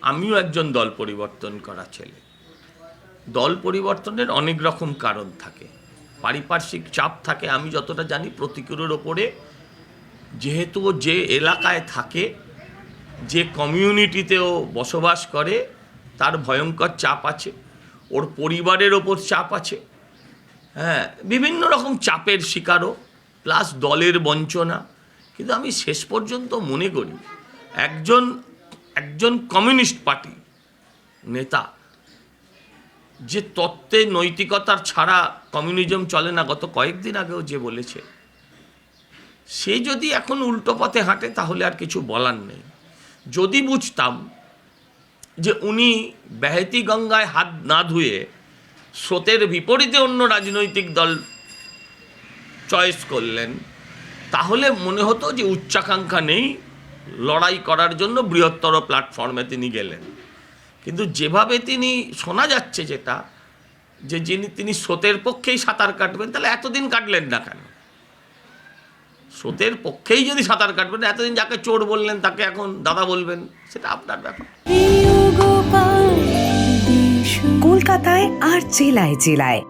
আমিও একজন দল পরিবর্তন করা ছেলে। দল পরিবর্তনের অনেক রকম কারণ থাকে, পারিপার্শ্বিক চাপ থাকে। আমি যতটা জানি প্রতীকের ওপরে, যেহেতু ও যে এলাকায় থাকে, যে কমিউনিটিতেও বসবাস করে, তার ভয়ঙ্কর চাপ আছে, ওর পরিবারের ওপর চাপ আছে, হ্যাঁ, বিভিন্ন রকম চাপের শিকারও, প্লাস দলের বঞ্চনা। কিন্তু আমি শেষ পর্যন্ত মনে করি একজন কমিউনিস্ট পার্টি নেতা, যে তত্ত্বে নৈতিকতার ছাড়া কমিউনিজম চলে না, গত কয়েকদিন আগেও যে বলেছে, সে যদি এখন উল্টো পথে হাঁটে তাহলে আর কিছু বলার নেই। যদি বুঝতাম যে উনি বেহেতি গঙ্গায় হাত না ধুয়ে স্রোতের বিপরীতে অন্য রাজনৈতিক দল চয়েস করলেন, তাহলে মনে হতো যে উচ্চাকাঙ্ক্ষা নেই, লড়াই করার জন্য বৃহত্তর প্ল্যাটফর্মে তিনি গেলেন। কিন্তু যেভাবে তিনি, শোনা যাচ্ছে যেটা, যে তিনি স্রোতের পক্ষেই সাঁতার কাটবেন, তাহলে এতদিন কাটলেন না কেন? স্রোতের পক্ষেই যদি সাঁতার কাটবেন, এতদিন যাকে চোর বললেন তাকে এখন দাদা বলবেন, সেটা আপনার ব্যাপার। কলকাতায় আর জেলায় জেলায়